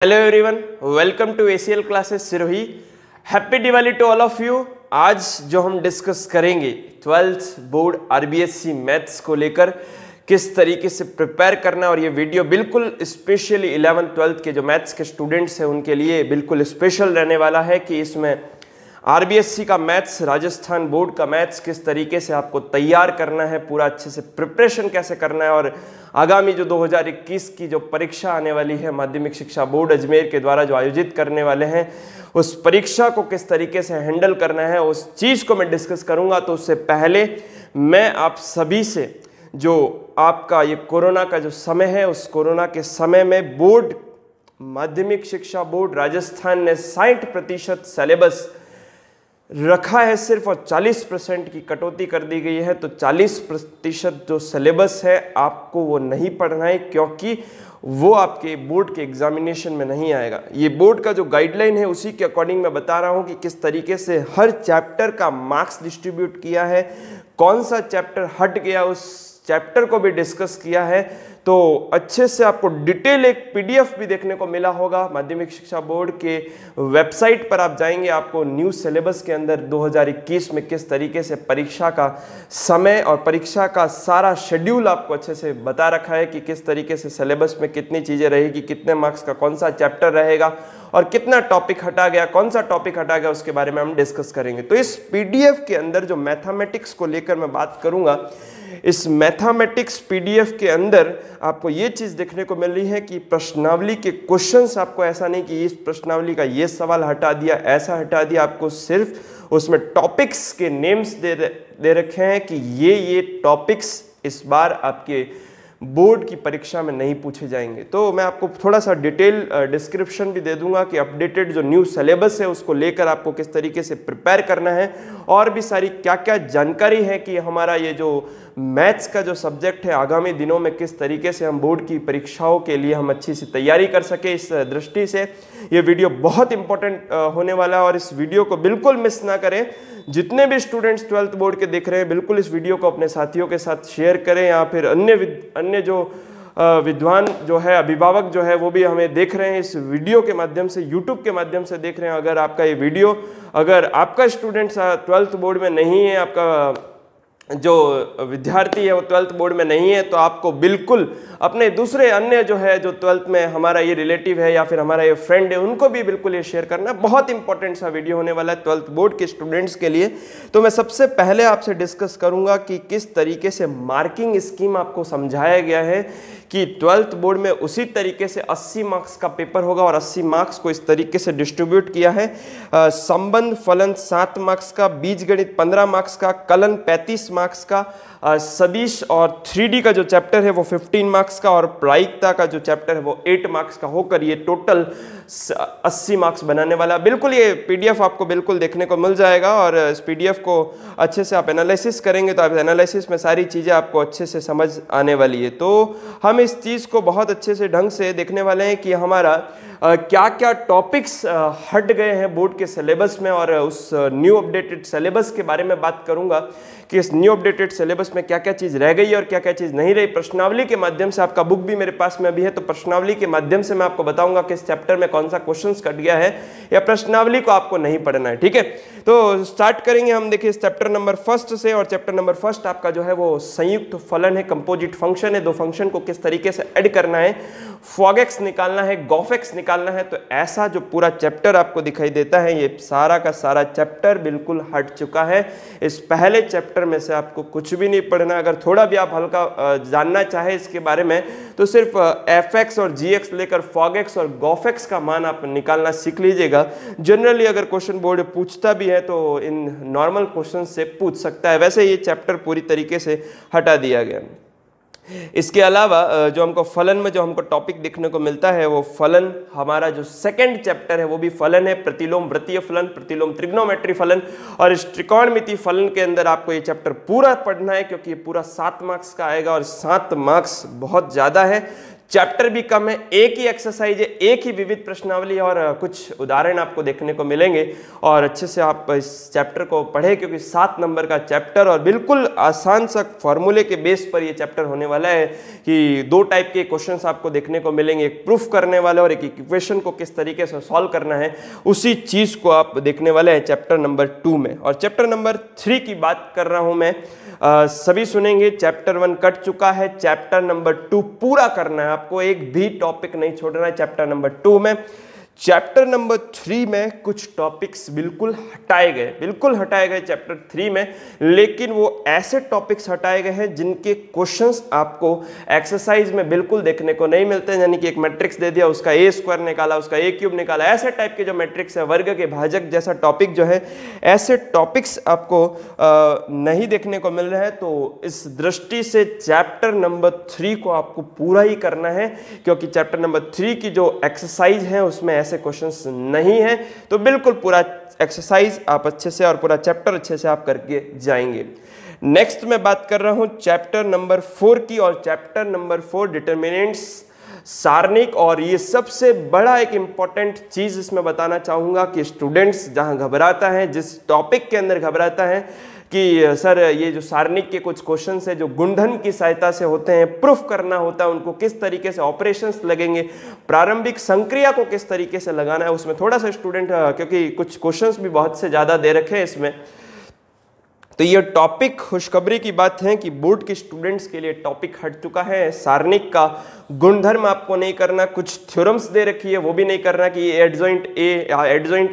Hello everyone, welcome to ACL classes Sirohi. Happy Diwali to all of you. आज जो हम discuss करेंगे 12th बोर्ड RBSC मैथ्स को लेकर किस तरीके से प्रिपेयर करना है, और ये वीडियो बिल्कुल स्पेशली 11th 12th के जो मैथ्स के स्टूडेंट्स हैं उनके लिए बिल्कुल स्पेशल रहने वाला है कि इसमें RBSC का मैथ्स, राजस्थान बोर्ड का मैथ्स किस तरीके से आपको तैयार करना है, पूरा अच्छे से प्रिपरेशन कैसे करना है, और आगामी जो 2021 की जो परीक्षा आने वाली है माध्यमिक शिक्षा बोर्ड अजमेर के द्वारा जो आयोजित करने वाले हैं, उस परीक्षा को किस तरीके से हैंडल करना है, उस चीज़ को मैं डिस्कस करूंगा। तो उससे पहले मैं आप सभी से जो आपका ये कोरोना का जो समय है, उस कोरोना के समय में बोर्ड माध्यमिक शिक्षा बोर्ड राजस्थान ने 60% सिलेबस रखा है सिर्फ, और 40% की कटौती कर दी गई है। तो 40% जो सिलेबस है आपको वो नहीं पढ़ना है, क्योंकि वो आपके बोर्ड के एग्जामिनेशन में नहीं आएगा। ये बोर्ड का जो गाइडलाइन है उसी के अकॉर्डिंग मैं बता रहा हूँ कि किस तरीके से हर चैप्टर का मार्क्स डिस्ट्रीब्यूट किया है, कौन सा चैप्टर हट गया उस चैप्टर को भी डिस्कस किया है। तो अच्छे से आपको डिटेल एक PDF भी देखने को मिला होगा। माध्यमिक शिक्षा बोर्ड के वेबसाइट पर आप जाएंगे, आपको न्यू सिलेबस के अंदर 2021 में किस तरीके से परीक्षा का समय और परीक्षा का सारा शेड्यूल आपको अच्छे से बता रखा है कि किस तरीके से सिलेबस में कितनी चीज़ें रहेगी, कितने मार्क्स का कौन सा चैप्टर रहेगा और कितना टॉपिक हटा गया, कौन सा टॉपिक हटा गया, उसके बारे में हम डिस्कस करेंगे। तो इस PDF के अंदर जो मैथमेटिक्स को लेकर मैं बात करूंगा, इस मैथमेटिक्स PDF के अंदर आपको ये चीज़ देखने को मिल रही है कि प्रश्नावली के क्वेश्चंस आपको ऐसा नहीं कि इस प्रश्नावली का ये सवाल हटा दिया, ऐसा हटा दिया, आपको सिर्फ उसमें टॉपिक्स के नेम्स दे रखे हैं कि ये टॉपिक्स इस बार आपके बोर्ड की परीक्षा में नहीं पूछे जाएंगे। तो मैं आपको थोड़ा सा डिटेल डिस्क्रिप्शन भी दे दूंगा कि अपडेटेड जो न्यू सिलेबस है उसको लेकर आपको किस तरीके से प्रिपेयर करना है, और भी सारी क्या क्या जानकारी है कि हमारा ये जो मैथ्स का जो सब्जेक्ट है आगामी दिनों में किस तरीके से हम बोर्ड की परीक्षाओं के लिए हम अच्छी सी तैयारी कर सके। इस दृष्टि से ये वीडियो बहुत इंपॉर्टेंट होने वाला है, और इस वीडियो को बिल्कुल मिस ना करें। जितने भी स्टूडेंट्स 12th बोर्ड के देख रहे हैं, बिल्कुल इस वीडियो को अपने साथियों के साथ शेयर करें, या फिर अन्य जो विद्वान जो है, अभिभावक जो है, वो भी हमें देख रहे हैं इस वीडियो के माध्यम से, यूट्यूब के माध्यम से देख रहे हैं। अगर आपका ये वीडियो, अगर आपका स्टूडेंट 12th बोर्ड में नहीं है, आपका जो विद्यार्थी है वो 12th बोर्ड में नहीं है, तो आपको बिल्कुल अपने दूसरे अन्य जो है जो 12th में हमारा ये रिलेटिव है या फिर हमारा ये फ्रेंड है, उनको भी बिल्कुल ये शेयर करना। बहुत इंपॉर्टेंट सा वीडियो होने वाला है 12th बोर्ड के स्टूडेंट्स के लिए। तो मैं सबसे पहले आपसे डिस्कस करूंगा कि किस तरीके से मार्किंग स्कीम आपको समझाया गया है कि 12th बोर्ड में उसी तरीके से 80 मार्क्स का पेपर होगा, और 80 मार्क्स को इस तरीके से डिस्ट्रीब्यूट किया है। संबंध फलन 7 मार्क्स का, बीजगणित 15 मार्क्स का, कलन 35 मार्क्स का, सदिश और 3D का जो चैप्टर है वो 15 मार्क्स का, और प्रायिकता का जो चैप्टर है वो 8 मार्क्स का होकर ये टोटल 80 मार्क्स बनाने वाला। बिल्कुल ये PDF आपको बिल्कुल देखने को मिल जाएगा, और इस PDF को अच्छे से आप एनालिसिस करेंगे तो आप एनालिसिस में सारी चीज़ें आपको अच्छे से समझ आने वाली है। तो हम इस चीज़ को बहुत अच्छे से ढंग से देखने वाले हैं कि हमारा क्या क्या टॉपिक्स हट गए हैं बोर्ड के सिलेबस में, और उस न्यू अपडेटेड सिलेबस के बारे में बात करूंगा कि इस न्यू अपडेटेड सिलेबस में क्या क्या चीज़ रह गई और क्या क्या चीज़ नहीं रही। प्रश्नावली के माध्यम से, आपका बुक भी मेरे पास में अभी है, तो प्रश्नावली के माध्यम से मैं आपको बताऊंगा कि इस चैप्टर में कौन सा क्वेश्चन कट गया है, या प्रश्नावली को आपको नहीं पढ़ना है। ठीक है, तो स्टार्ट करेंगे हम। देखिए इस चैप्टर नंबर 1 से, और चैप्टर नंबर 1 आपका जो है वो संयुक्त फलन है, कंपोजिट फंक्शन है। दो फंक्शन को किस तरीके से ऐड करना है, फॉगएक्स निकालना है, गॉफएक्स निकालना है। तो ऐसा जो पूरा चैप्टर आपको दिखाई देता है, ये सारा का सारा चैप्टर बिल्कुल हट चुका है। इस पहले चैप्टर में से आपको कुछ भी नहीं पढ़ना। अगर थोड़ा भी आप हल्का जानना चाहे इसके बारे में, तो सिर्फ fx और gx लेकर फॉगएक्स और गॉफएक्स का मान आप निकालना सीख लीजिएगा। जनरली अगर क्वेश्चन बोर्ड पूछता भी है तो इन नॉर्मल क्वेश्चन से पूछ सकता है। वैसे ये चैप्टर पूरी तरीके से हटा दिया गया। इसके अलावा जो हमको फलन में जो हमको टॉपिक देखने को मिलता है, वो फलन हमारा जो सेकंड चैप्टर है वो भी फलन है। प्रतिलोम वृत्तीय फलन, प्रतिलोम त्रिग्नोमेट्री फलन, और इस त्रिकोणमिति फलन के अंदर आपको ये चैप्टर पूरा पढ़ना है, क्योंकि ये पूरा 7 मार्क्स का आएगा, और 7 मार्क्स बहुत ज़्यादा है। चैप्टर भी कम है, एक ही एक्सरसाइज है, एक ही विविध प्रश्नावली और कुछ उदाहरण आपको देखने को मिलेंगे। और अच्छे से आप इस चैप्टर को पढ़ें क्योंकि 7 नंबर का चैप्टर और बिल्कुल आसान सा फॉर्मूले के बेस पर ये चैप्टर होने वाला है कि 2 टाइप के क्वेश्चंस आपको देखने को मिलेंगे, एक प्रूफ करने वाला और एक इक्वेशन को किस तरीके से सॉल्व करना है, उसी चीज को आप देखने वाले हैं चैप्टर नंबर 2 में। और चैप्टर नंबर 3 की बात कर रहा हूं मैं, सभी सुनेंगे, चैप्टर 1 कट चुका है, चैप्टर नंबर 2 पूरा करना है आपको, एक भी टॉपिक नहीं छोड़ना है चैप्टर नंबर 2 में। चैप्टर नंबर 3 में कुछ टॉपिक्स बिल्कुल हटाए गए चैप्टर 3 में, लेकिन वो ऐसे टॉपिक्स हटाए गए हैं जिनके क्वेश्चंस आपको एक्सरसाइज में बिल्कुल देखने को नहीं मिलते हैं। यानी कि एक मैट्रिक्स दे दिया, उसका ए स्क्वायर निकाला, उसका ए क्यूब निकाला, ऐसे टाइप के जो मैट्रिक्स है, वर्ग के भाजक जैसा टॉपिक जो है, ऐसे टॉपिक्स आपको नहीं देखने को मिल रहे हैं। तो इस दृष्टि से चैप्टर नंबर 3 को आपको पूरा ही करना है, क्योंकि चैप्टर नंबर 3 की जो एक्सरसाइज है उसमें ऐसे क्वेश्चंस नहीं है। तो बिल्कुल पूरा एक्सरसाइज आप अच्छे से और पूरा चैप्टर अच्छे से आप करके जाएंगे। नेक्स्ट मैं बात कर रहा हूं चैप्टर नंबर 4 की, और चैप्टर नंबर 4 डिटरमिनेंट्स, सारणिक। और ये सबसे बड़ा एक इंपॉर्टेंट चीज इसमें बताना चाहूंगा कि स्टूडेंट्स जहां घबराता है, जिस टॉपिक के अंदर घबराता है कि सर ये जो सारणिक के कुछ क्वेश्चंस है जो गुणधन की सहायता से होते हैं, प्रूफ करना होता है, उनको किस तरीके से ऑपरेशंस लगेंगे, प्रारंभिक संक्रिया को किस तरीके से लगाना है, उसमें थोड़ा सा स्टूडेंट, क्योंकि कुछ क्वेश्चंस भी बहुत से ज्यादा दे रखे हैं इसमें, तो ये टॉपिक खुशखबरी की बात है कि बोर्ड के स्टूडेंट्स के लिए टॉपिक हट चुका है। सारणिक का गुणधर्म आपको नहीं करना, कुछ थ्योरम्स दे रखी है वो भी नहीं करना कि एडजॉइंट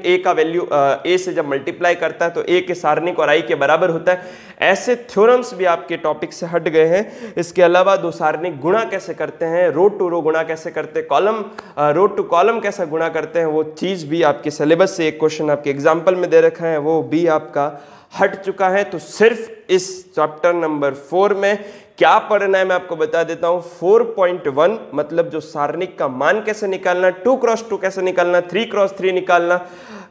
ए का वैल्यू ए से जब मल्टीप्लाई करता है तो ए के सारणिक और आई के बराबर होता है, ऐसे थ्योरम्स भी आपके टॉपिक से हट गए हैं। इसके अलावा 2 सारणिक गुणा कैसे करते हैं, रो टू रो गुणा कैसे करते हैं, कॉलम रो टू कॉलम कैसे गुणा करते हैं, वो चीज भी आपके सिलेबस से एक क्वेश्चन आपके एग्जाम्पल में दे रखा है, वो भी आपका हट चुका है। तो सिर्फ इस चैप्टर नंबर 4 में क्या पढ़ना है मैं आपको बता देता हूं। 4.1 मतलब जो सारणिक का मान कैसे निकालना, 2x2 कैसे निकालना, 3x3 निकालना,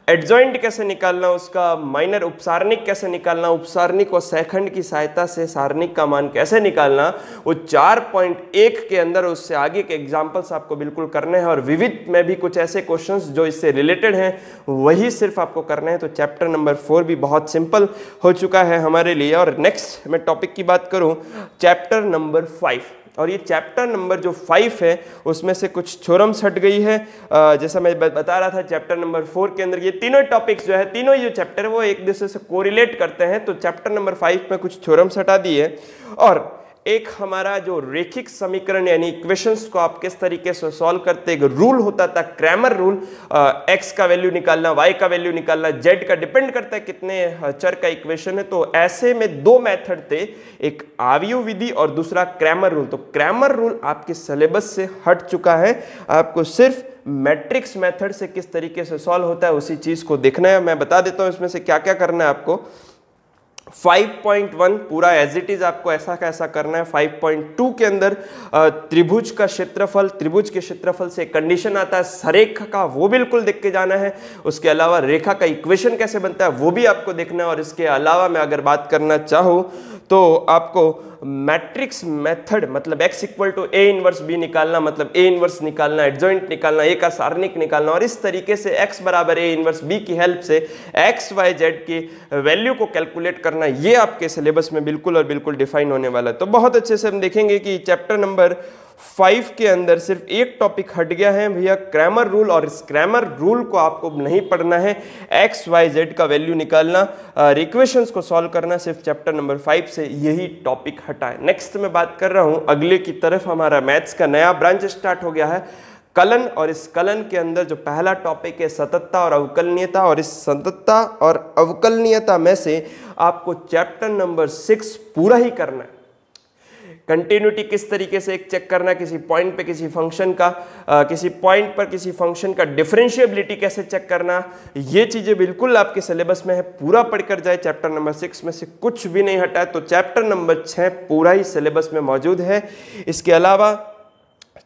एडजॉइंट कैसे निकालना, उसका माइनर उपसारणिक कैसे निकालना, उपसारणिक और सेखंड की सहायता से सारणिक का मान कैसे निकालना, वो 4.1 के अंदर उससे आगे के एग्जांपल्स आपको बिल्कुल करने हैं। और विविध में भी कुछ ऐसे क्वेश्चंस जो इससे रिलेटेड हैं वही सिर्फ आपको करने हैं। तो चैप्टर नंबर 4 भी बहुत सिंपल हो चुका है हमारे लिए। और नेक्स्ट मैं टॉपिक की बात करूं, चैप्टर नंबर 5, और ये चैप्टर नंबर जो 5 है उसमें से कुछ थ्योरम्स हट गई है। जैसा मैं बता रहा था चैप्टर नंबर 4 के अंदर ये तीनों टॉपिक्स जो है, तीनों ये चैप्टर है वो एक दूसरे से कोरिलेट करते हैं। तो चैप्टर नंबर 5 में कुछ थ्योरम्स हटा दिए, और एक हमारा जो रेखिक समीकरण यानी इक्वेशंस को आप किस तरीके से सॉल्व करते, एक रूल होता था क्रैमर रूल, एक्स का वैल्यू निकालना, वाई का वैल्यू निकालना, जेड का डिपेंड करता है कितने चर का इक्वेशन है। तो ऐसे में 2 मेथड थे, एक आव्यूह विधि और दूसरा क्रैमर रूल। तो क्रैमर रूल आपके सिलेबस से हट चुका है, आपको सिर्फ मैट्रिक्स मेथड से किस तरीके से सॉल्व होता है उसी चीज को देखना है। मैं बता देता हूं इसमें से क्या क्या करना है आपको। 5.1 पूरा एज इट इज आपको ऐसा कैसा करना है। 5.2 के अंदर त्रिभुज का क्षेत्रफल, त्रिभुज के क्षेत्रफल से कंडीशन आता है सरेखा का, वो बिल्कुल देख के जाना है। उसके अलावा रेखा का इक्वेशन कैसे बनता है वो भी आपको देखना है। और इसके अलावा मैं अगर बात करना चाहूँ तो आपको मैट्रिक्स मेथड मतलब x equal to a inverse b निकालना, मतलब a इनवर्स निकालना, एडजॉइंट निकालना, a का सारणिक निकालना, और इस तरीके से x बराबर a इनवर्स b की हेल्प से x y z की वैल्यू को कैलकुलेट करना, ये आपके सिलेबस में बिल्कुल और बिल्कुल डिफाइन होने वाला है। तो बहुत अच्छे से हम देखेंगे कि चैप्टर नंबर 5 के अंदर सिर्फ एक टॉपिक हट गया है भैया, क्रैमर रूल। और इस क्रैमर रूल को आपको नहीं पढ़ना है, एक्स वाई जेड का वैल्यू निकालना, इक्वेशंस को सॉल्व करना, सिर्फ चैप्टर नंबर 5 से यही टॉपिक हटा है। नेक्स्ट मैं बात कर रहा हूं अगले की तरफ, हमारा मैथ्स का नया ब्रांच स्टार्ट हो गया है, कलन। और इस कलन के अंदर जो पहला टॉपिक है सततता और अवकलनीयता, और इस सततता और अवकलनीयता में से आपको चैप्टर नंबर 6 पूरा ही करना है। कंटिन्यूटी किस तरीके से एक चेक करना, किसी पॉइंट पे किसी फंक्शन का, किसी पॉइंट पर किसी फंक्शन का डिफरेंशिएबिलिटी कैसे चेक करना, ये चीजें बिल्कुल आपके सिलेबस में है, पूरा पढ़कर जाए। चैप्टर नंबर 6 में से कुछ भी नहीं हटा है, तो चैप्टर नंबर 6 पूरा ही सिलेबस में मौजूद है। इसके अलावा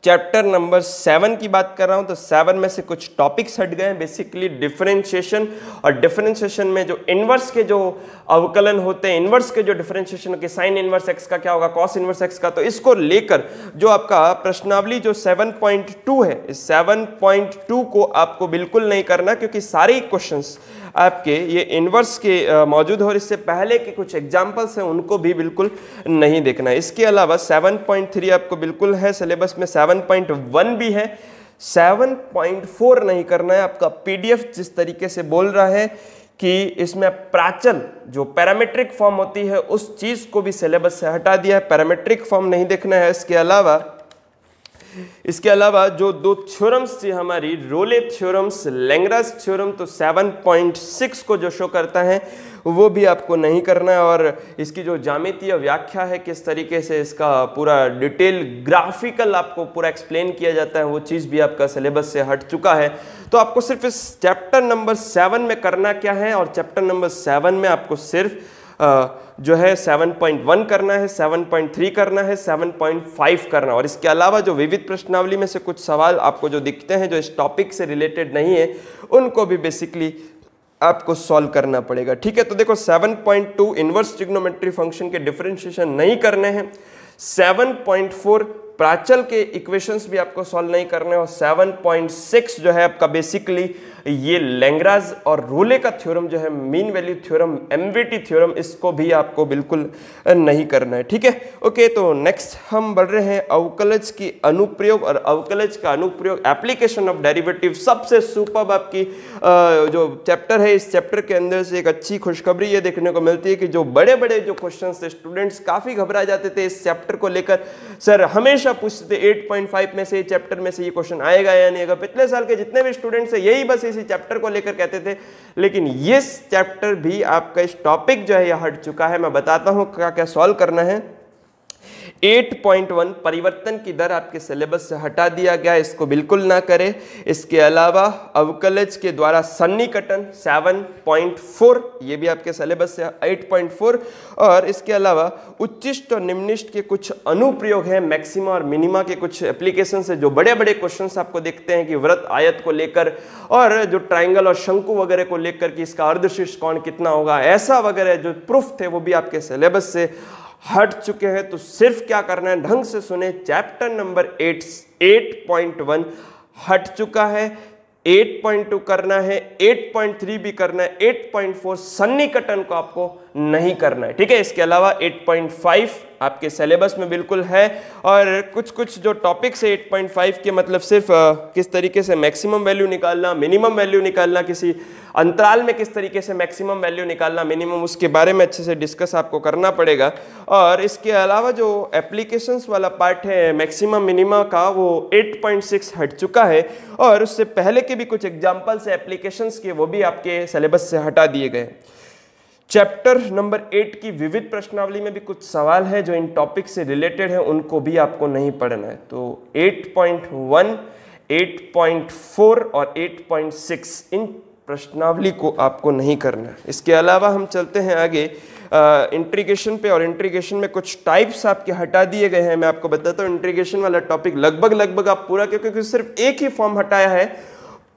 चैप्टर नंबर 7 की बात कर रहा हूं तो 7 में से कुछ टॉपिक्स हट गए हैं, बेसिकली डिफरेंशिएशन। और डिफरेंशिएशन में जो इनवर्स के जो अवकलन होते हैं, इनवर्स के जो डिफरेंशिएशन के साइन इनवर्स एक्स का क्या होगा, कॉस इनवर्स एक्स का, तो इसको लेकर जो आपका प्रश्नावली जो 7.2 है, इस 7.2 को आपको बिल्कुल नहीं करना, क्योंकि सारे क्वेश्चंस आपके ये इनवर्स के मौजूद हो और इससे पहले के कुछ एग्जाम्पल्स हैं उनको भी बिल्कुल नहीं देखना है। इसके अलावा 7.3 आपको बिल्कुल है सिलेबस में, 7.1 भी है, 7.4 नहीं करना है। आपका पीडीएफ जिस तरीके से बोल रहा है कि इसमें प्राचल जो पैरामीट्रिक फॉर्म होती है उस चीज को भी सिलेबस से हटा दिया है, पैरामीट्रिक फॉर्म नहीं देखना है। इसके अलावा जो दो थ्योरम्स थी हमारी, रोले थ्योरम्स, लैंग्राज थ्योरम, तो 7.6 को जो शो करता है वो भी आपको नहीं करना है। और इसकी जो ज्यामितीय व्याख्या है, किस तरीके से इसका पूरा डिटेल ग्राफिकल आपको पूरा एक्सप्लेन किया जाता है, वो चीज़ भी आपका सिलेबस से हट चुका है। तो आपको सिर्फ इस चैप्टर नंबर 7 में करना क्या है, और चैप्टर नंबर 7 में आपको सिर्फ जो है 7.1 करना है, 7.3 करना है, 7.5 करना। और इसके अलावा जो विविध प्रश्नावली में से कुछ सवाल आपको जो दिखते हैं जो इस टॉपिक से रिलेटेड नहीं है, उनको भी बेसिकली आपको सॉल्व करना पड़ेगा। ठीक है, तो देखो 7.2 इनवर्स ट्रिग्नोमेट्री फंक्शन के डिफरेंशिएशन नहीं करने हैं, 7.4 प्राचल के इक्वेशंस भी आपको सॉल्व नहीं करने, और 7.6 जो है आपका बेसिकली ये लैंग्राज और रोले का थ्योरम जो है, मीन वैल्यू थ्योरम, एमवीटी थ्योरम, इसको भी आपको बिल्कुल नहीं करना है। ठीक है, ओके। तो नेक्स्ट हम बढ़ रहे हैं अवकलज की अनुप्रयोग, और अवकलज का अनुप्रयोग, एप्लीकेशन ऑफ डेरिवेटिव, सबसे सुपर्ब आपकी जो चैप्टर है। इस चैप्टर के अंदर से एक अच्छी खुशखबरी ये देखने को मिलती है कि जो बड़े बड़े जो क्वेश्चन थे, स्टूडेंट्स काफी घबरा जाते थे इस चैप्टर को लेकर, सर हमेशा पूछते थे 8.5 में से, चैप्टर में से ये क्वेश्चन आएगा या नहीं आएगा। पिछले साल के जितने भी स्टूडेंट्स हैं यही बस इसी चैप्टर को लेकर कहते थे, लेकिन ये चैप्टर भी आपका इस टॉपिक जो है यह हट चुका है। मैं बताता हूं क्या क्या सॉल्व करना है। 8.1 परिवर्तन की दर आपके सिलेबस से हटा दिया गया, इसको बिल्कुल ना करें। इसके अलावा अवकलज के द्वारा सन्निकटन 7.4, ये भी आपके सिलेबस से 8.4। और इसके अलावा उच्चिष्ट और निम्निष्ट के कुछ अनुप्रयोग हैं, मैक्सिमा और मिनिमा के कुछ एप्लीकेशन है, जो बड़े बड़े क्वेश्चंस आपको देखते हैं कि वृत्त आयत को लेकर, और जो ट्राइंगल और शंकु वगैरह को लेकर कि इसका अर्धशीर्ष कोण कितना होगा, ऐसा वगैरह जो प्रूफ थे वो भी आपके सिलेबस से हट चुके हैं। तो सिर्फ क्या करना है, ढंग से सुने, चैप्टर नंबर 8.1 हट चुका है, 8.2 करना है, 8.3 भी करना है, 8.4 सन्निकटन को आपको नहीं करना है। ठीक है, इसके अलावा 8.5 आपके सिलेबस में बिल्कुल है, और कुछ कुछ जो टॉपिक्स है 8.5 के, मतलब सिर्फ किस तरीके से मैक्सिमम वैल्यू निकालना, मिनिमम वैल्यू निकालना, किसी अंतराल में किस तरीके से मैक्सिमम वैल्यू निकालना, मिनिमम, उसके बारे में अच्छे से डिस्कस आपको करना पड़ेगा। और इसके अलावा जो एप्लीकेशंस वाला पार्ट है मैक्सिमम मिनिमा का, वो 8.6 हट चुका है, और उससे पहले के भी कुछ एग्जाम्पल्स है एप्लीकेशंस के, वो भी आपके सिलेबस से हटा दिए गए। चैप्टर नंबर 8 की विविध प्रश्नावली में भी कुछ सवाल है जो इन टॉपिक से रिलेटेड है, उनको भी आपको नहीं पढ़ना है। तो 8.1, 8.4 और 8.6 इन प्रश्नावली को आपको नहीं करना है। इसके अलावा हम चलते हैं आगे इंट्रीगेशन पे, और इंट्रीगेशन में कुछ टाइप्स आपके हटा दिए गए हैं। मैं आपको बताता हूँ, इंट्रीगेशन वाला टॉपिक लगभग आप पूरा, क्योंकि सिर्फ एक ही फॉर्म हटाया है,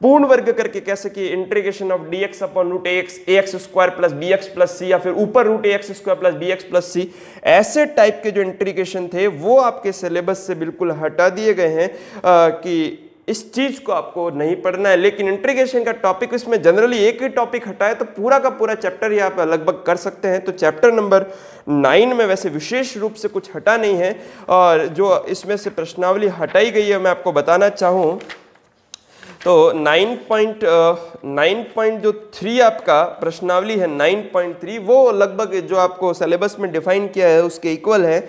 पूर्ण वर्ग करके, कैसे कि integration of dx upon root ax square plus bx plus c, या फिर ऊपर root ax square plus bx plus c, ऐसे टाइप के जो इंटीग्रेशन थे वो आपके सिलेबस से बिल्कुल हटा दिए गए हैं कि इस चीज को आपको नहीं पढ़ना है। लेकिन इंटीग्रेशन का टॉपिक, इसमें जनरली एक ही टॉपिक हटाए तो पूरा का पूरा चैप्टर ही आप लगभग कर सकते हैं। तो चैप्टर नंबर 9 में वैसे विशेष रूप से कुछ हटा नहीं है, और जो इसमें से प्रश्नावली हटाई गई है मैं आपको बताना चाहूँ तो 9.3 आपका प्रश्नावली है, 9.3 वो लगभग जो आपको सिलेबस में डिफाइन किया है उसके इक्वल है।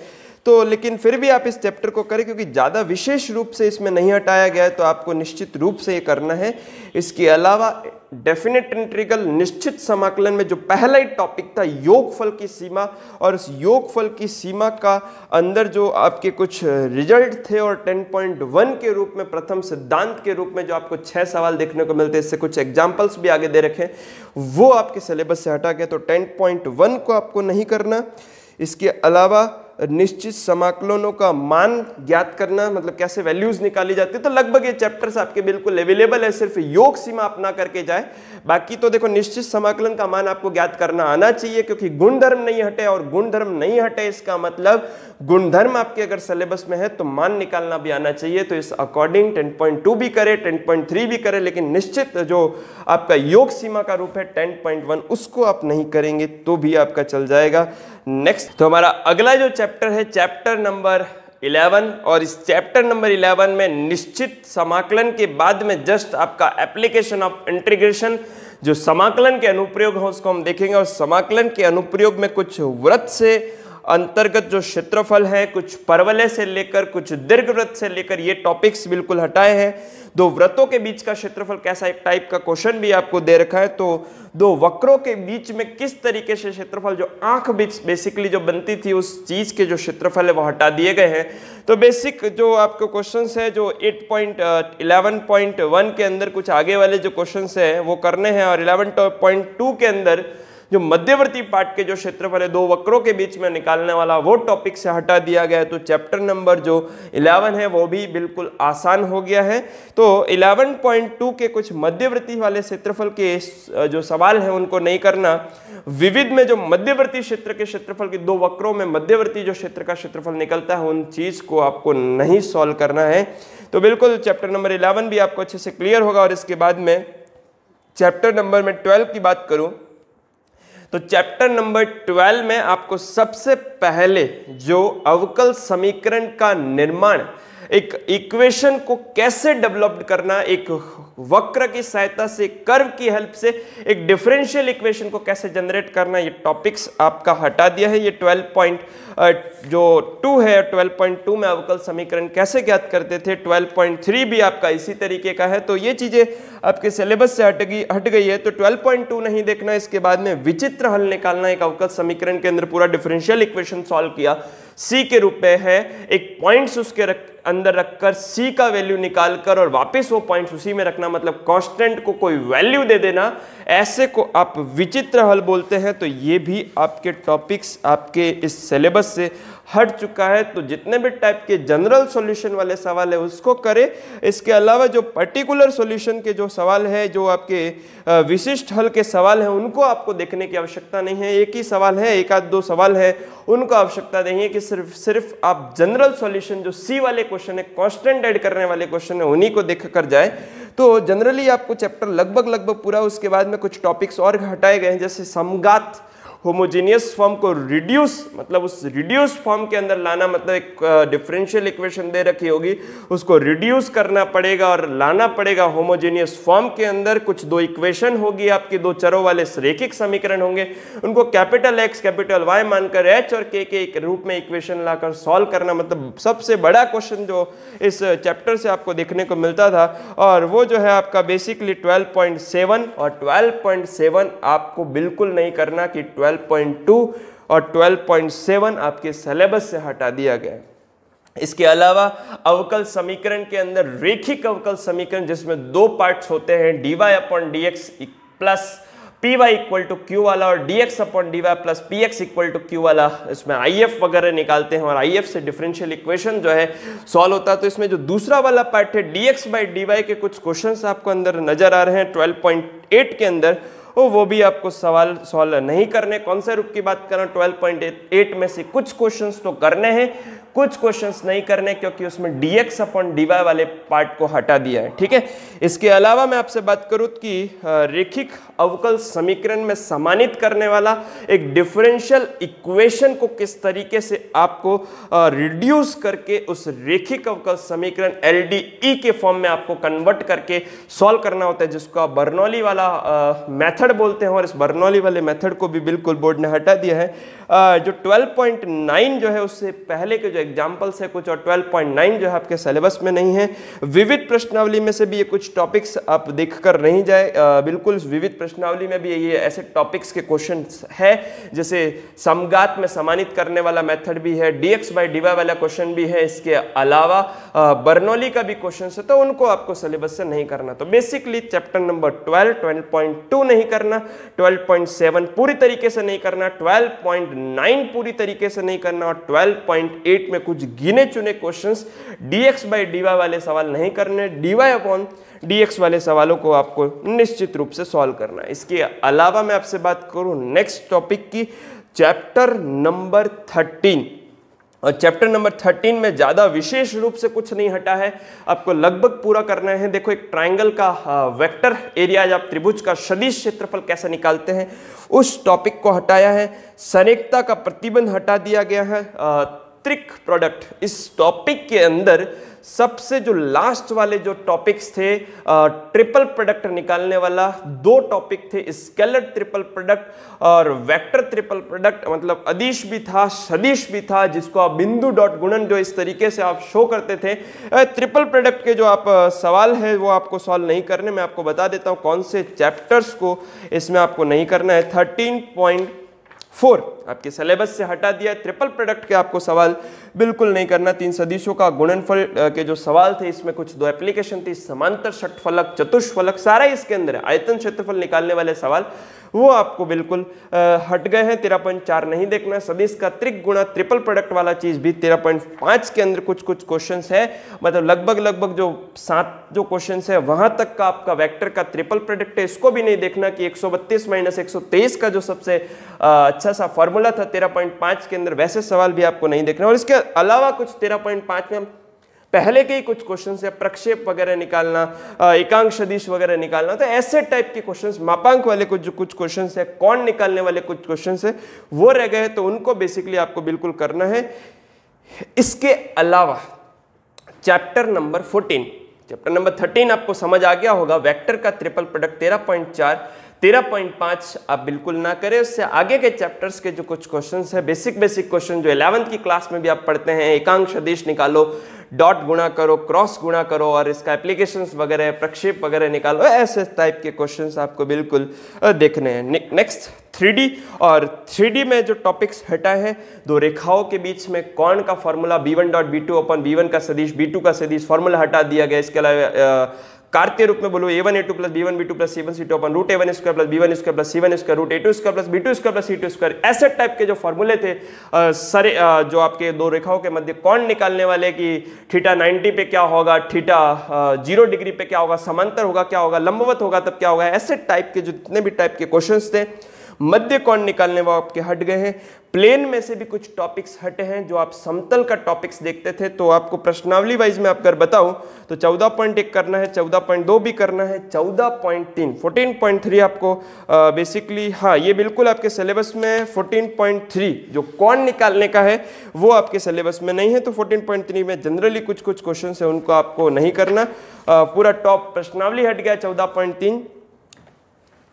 तो लेकिन फिर भी आप इस चैप्टर को करें, क्योंकि ज़्यादा विशेष रूप से इसमें नहीं हटाया गया है, तो आपको निश्चित रूप से ये करना है। इसके अलावा डेफिनेट इंटीग्रल, निश्चित समाकलन में जो पहला ही टॉपिक था योगफल की सीमा, और उस योगफल की सीमा का अंदर जो आपके कुछ रिजल्ट थे, और 10.1 के रूप में, प्रथम सिद्धांत के रूप में जो आपको 6 सवाल देखने को मिलते हैं, इससे कुछ एग्जाम्पल्स भी आगे दे रखे, वो आपके सिलेबस से हटा गया। तो 10.1 को आपको नहीं करना। इसके अलावा निश्चित समाकलनों का मान ज्ञात करना, मतलब कैसे वैल्यूज निकाली जाती है, तो लगभग ये चैप्टर्स आपके बिल्कुल अवेलेबल है, सिर्फ योग सीमा अपना करके जाए। बाकी तो देखो निश्चित समाकलन का मान आपको ज्ञात करना आना चाहिए, क्योंकि गुणधर्म नहीं हटे, और गुणधर्म नहीं हटे इसका मतलब गुणधर्म आपके अगर सिलेबस में है तो मान निकालना भी आना चाहिए। तो इस अकॉर्डिंग 10.2 भी करे, 10.3 भी करे, लेकिन निश्चित जो आपका योग सीमा का रूप है 10.1 उसको आप नहीं करेंगे तो भी आपका चल जाएगा। नेक्स्ट तो हमारा अगला जो चैप्टर है चैप्टर नंबर 11, और इस चैप्टर नंबर 11 में निश्चित समाकलन के बाद में जस्ट आपका एप्लीकेशन ऑफ इंटीग्रेशन, जो समाकलन के अनुप्रयोग है उसको हम देखेंगे। और समाकलन के अनुप्रयोग में कुछ वृत्त से अंतर्गत जो क्षेत्रफल है, कुछ परवलय से लेकर कुछ दीर्घवृत्त से लेकर ये टॉपिक्स बिल्कुल हटाए हैं। दो वृत्तों के बीच का क्षेत्रफल कैसा, एक टाइप का क्वेश्चन भी आपको दे रखा है। तो दो वक्रों के बीच में किस तरीके से क्षेत्रफल, जो आंख बेसिकली जो बनती थी उस चीज के जो क्षेत्रफल है वो हटा दिए गए हैं। तो बेसिक जो आपको क्वेश्चंस है जो 8.11.1 के अंदर कुछ आगे वाले जो क्वेश्चंस है वो करने हैं, और 11.2 के अंदर जो मध्यवर्ती पार्ट के जो क्षेत्रफल है दो वक्रों के बीच में निकालने वाला वो टॉपिक से हटा दिया गया है। तो चैप्टर नंबर जो 11 है वो भी बिल्कुल आसान हो गया है। तो 11.2 के कुछ मध्यवर्ती वाले क्षेत्रफल के जो सवाल है उनको नहीं करना। विविध में जो मध्यवर्ती क्षेत्र के क्षेत्रफल के दो वक्रों में मध्यवर्ती जो क्षेत्र का क्षेत्रफल निकलता है उन चीज को आपको नहीं सॉल्व करना है। तो बिल्कुल चैप्टर नंबर 11 भी आपको अच्छे से क्लियर होगा। और इसके बाद में चैप्टर नंबर में 12 की बात करूं तो चैप्टर नंबर 12 में आपको सबसे पहले जो अवकल समीकरण का निर्माण, एक इक्वेशन को कैसे डेवलप करना, एक वक्र की सहायता से, कर्व की हेल्प से एक डिफरेंशियल इक्वेशन को कैसे जनरेट करना, ये टॉपिक्स आपका हटा दिया है। ये 12.2 है, 12.2 में अवकल समीकरण कैसे ज्ञात करते थे, 12.3 भी आपका इसी तरीके का है। तो ये चीजें आपके सिलेबस से हट गई है। तो 12.2 नहीं देखना, इसके बाद में विचित्र हल निकालना। एक अवकल समीकरण के अंदर पूरा डिफरेंशियल इक्वेशन सॉल्व किया, सी के रूप में है, एक पॉइंट्स उसके अंदर रखकर सी का वैल्यू निकालकर और वापस वो पॉइंट्स उसी में रखना, मतलब कांस्टेंट को कोई वैल्यू दे देना, ऐसे को आप विचित्र हल बोलते हैं। तो ये भी आपके टॉपिक्स आपके इस सिलेबस से हट चुका है। तो जितने भी टाइप के जनरल सॉल्यूशन वाले सवाल है उसको करें। इसके अलावा जो पर्टिकुलर सॉल्यूशन के जो सवाल है, जो आपके विशिष्ट हल के सवाल हैं, उनको आपको देखने की आवश्यकता नहीं है। एक ही सवाल है, एक आध दो सवाल है, उनको आवश्यकता नहीं है कि सिर्फ आप जनरल सॉल्यूशन जो सी वाले क्वेश्चन है, कांस्टेंट ऐड करने वाले क्वेश्चन है, उन्हीं को देख कर जाए। तो जनरली आपको चैप्टर लगभग पूरा, उसके बाद में कुछ टॉपिक्स और हटाए गए हैं, जैसे समघात होमोजेनियस फॉर्म को रिड्यूस, मतलब उस रिड्यूस फॉर्म के अंदर लाना, मतलब एक डिफरेंशियल इक्वेशन दे रखी होगी उसको रिड्यूस करना पड़ेगा और लाना पड़ेगा होमोजेनियस फॉर्म के अंदर। कुछ दो इक्वेशन होगी आपके, दो चरों वाले रेखिक समीकरण होंगे, उनको कैपिटल एक्स कैपिटल वाई मानकर एच और के रूप में इक्वेशन लाकर सॉल्व करना। मतलब सबसे बड़ा क्वेश्चन जो इस चैप्टर से आपको देखने को मिलता था, और वो जो है आपका बेसिकली 12.7 और 12.7 आपको बिल्कुल नहीं करना कि 12.2 और 12.7 आपके सिलेबस से हटा दिया गया। इसके अलावा अवकल समीकरण के अंदर रेखिक अवकल समीकरण जिसमें दो पार्ट्स होते हैं, dy/dx plus py equal to Q वाला और dx/dy plus px equal to Q वाला, इसमें if वगैरह निकालते हैं और if से डिफरेंशियल इक्वेशन जो है सॉल्व होता है। तो इसमें जो दूसरा वाला पार्ट है dx/dy के कुछ क्वेश्चंस आपको अंदर नजर आ रहे हैं 12.8 के अंदर, वो भी आपको सवाल सॉल्व नहीं करने। कौन से रूप की बात करें, 12.8 में से कुछ क्वेश्चंस तो करने हैं, कुछ क्वेश्चंस नहीं करने, क्योंकि उसमें dx/dy वाले पार्ट को हटा दिया है। ठीक है, इसके अलावा मैं आपसे बात करूं कि रेखिक अवकल समीकरण में सम्मानित करने वाला एक डिफरेंशियल इक्वेशन को किस तरीके से आपको रिड्यूस करके उस रेखिक अवकल समीकरण LDE के फॉर्म में आपको कन्वर्ट करके सॉल्व करना होता है, जिसको आप बर्नौली वाला मेथड बोलते हैं। और इस बर्नौली वाले मेथड को भी बिल्कुल बोर्ड ने हटा दिया है। जो 12.9 जो है उससे पहले के जो एग्जाम्पल्स है कुछ, और 12.9 जो है आपके सिलेबस में नहीं है। विविध प्रश्नावली में से भी ये कुछ टॉपिक्स आप देख कर नहीं जाए, बिल्कुल विविध प्रश्नावली में भी ये ऐसे टॉपिक्स के क्वेश्चन है, जैसे समघात में समानित करने वाला मेथड भी है, dx by dy वाला क्वेश्चन भी है, इसके अलावा बर्नौली का भी क्वेश्चन है, तो उनको आपको सिलेबस से नहीं करना। तो बेसिकली चैप्टर नंबर 12.2 नहीं करना, 12.7 पूरी तरीके से नहीं करना, 12.9 पूरी तरीके से नहीं करना, और 12.8 में कुछ गिने चुने क्वेश्चंस dx by dy वाले सवाल नहीं करने, dy upon dx वाले सवालों को आपको निश्चित रूप से सॉल्व करना है। इसके अलावा मैं आपसे बात करूं नेक्स्ट टॉपिक की, चैप्टर नंबर 13। और चैप्टर नंबर 13 में ज़्यादा विशेष रूप से कुछ नहीं हटा है, आपको लगभग पूरा करना है। देखो, एक ट्रायंगल का वेक्टर एरिया, आप त्रिभुज का सदिश क्षेत्रफल कैसे निकालते हैं, उस टॉपिक को हटाया है। संरेखता का प्रतिबंध हटा दिया गया है। त्रिक प्रोडक्ट, इस टॉपिक के अंदर सबसे जो लास्ट वाले जो टॉपिक्स थे, ट्रिपल प्रोडक्ट निकालने वाला 2 टॉपिक थे, स्केलर ट्रिपल प्रोडक्ट और वेक्टर ट्रिपल प्रोडक्ट, मतलब अदिश भी था सदिश भी था, जिसको आप बिंदु डॉट गुणन जो इस तरीके से आप शो करते थे। ट्रिपल प्रोडक्ट के जो आप सवाल है वो आपको सॉल्व नहीं करने, मैं आपको बता देता हूं कौन से चैप्टर्स को इसमें आपको नहीं करना है। 13.4 आपके सिलेबस से हटा दिया। ट्रिपल प्रोडक्ट के आपको सवाल बिल्कुल नहीं करना। 3 सदिशों का गुणनफल के जो सवाल थे, इसमें कुछ 2 एप्लीकेशन थी, समांतर षटफलक, चतुष्फलक, सारा इसके अंदर है। आयतन क्षेत्रफल निकालने वाले सवाल वो आपको बिल्कुल हट गए हैं। 13.4 नहीं देखना। सदिश का त्रिक गुणा ट्रिपल प्रोडक्ट वाला चीज भी 13.5 के अंदर कुछ क्वेश्चंस है, मतलब लगभग जो 7 जो क्वेश्चंस है वहां तक का आपका वेक्टर का ट्रिपल प्रोडक्ट है, इसको भी नहीं देखना कि 132 माइनस 123 का जो सबसे अच्छा सा फॉर्मूला था 13.5 के अंदर, वैसे सवाल भी आपको नहीं देखना। और इसके अलावा कुछ 13.5 में पहले के ही कुछ क्वेश्चन है, प्रक्षेप वगैरह निकालना, एकांक सदिश वगैरह निकालना, तो ऐसे टाइप के क्वेश्चंस, मापांक वाले कुछ क्वेश्चंस है, कोण निकालने वाले कुछ क्वेश्चंस है, वो रह गए, तो उनको बेसिकली आपको बिल्कुल करना है। इसके अलावा चैप्टर नंबर 14, चैप्टर नंबर 13 आपको समझ आ गया होगा। वेक्टर का ट्रिपल प्रोडक्ट 13.4, 13.5 आप बिल्कुल ना करें। उससे आगे के चैप्टर्स के जो कुछ क्वेश्चंस है, बेसिक क्वेश्चन जो 11th की क्लास में भी आप पढ़ते हैं, एकांक सदिश निकालो, डॉट गुणा करो, क्रॉस गुणा करो, और इसका एप्लीकेशंस वगैरह, प्रक्षेप वगैरह निकालो, ऐसे टाइप के क्वेश्चंस आपको बिल्कुल देखने हैं। नेक्स्ट 3D, और 3D में जो टॉपिक्स हटा है, 2 रेखाओं के बीच में कोण का फॉर्मूला b1 डॉट b2 अपन b1 का सदिश b2 का सदिश फॉर्मूला हटा दिया गया। इसके अलावा कार्तीय रूप में बोलो a1 a2 plus b1 b2 plus c1 c2 upon root a1 square plus b1 square plus c1 square root a2 square plus b2 square plus c2 square, ऐसे टाइप के जो फॉर्मूले थे सारे, जो आपके 2 रेखाओं के मध्य कोण निकालने वाले कि थीटा 90 पे क्या होगा, थीटा 0 डिग्री पे क्या होगा, समांतर होगा क्या होगा, लंबवत होगा तब क्या होगा, ऐसे टाइप के जितने भी टाइप के क्वेश्चंस थे, मध्य कोण निकालने वो आपके हट गए हैं। प्लेन में से भी कुछ टॉपिक्स हटे हैं, जो आप समतल का टॉपिक्स देखते थे, तो आपको प्रश्नावली वाइज में आप अगर बताऊं तो 14.1 करना है, 14.2 भी करना है, 14.3, 14.3 आपको बेसिकली, हाँ ये बिल्कुल आपके सिलेबस में 14.3 जो कोण निकालने का है वो आपके सिलेबस में नहीं है, तो 14.3 में जनरली कुछ क्वेश्चन है उनको आपको नहीं करना। पूरा टॉप प्रश्नावली हट गया 14.3।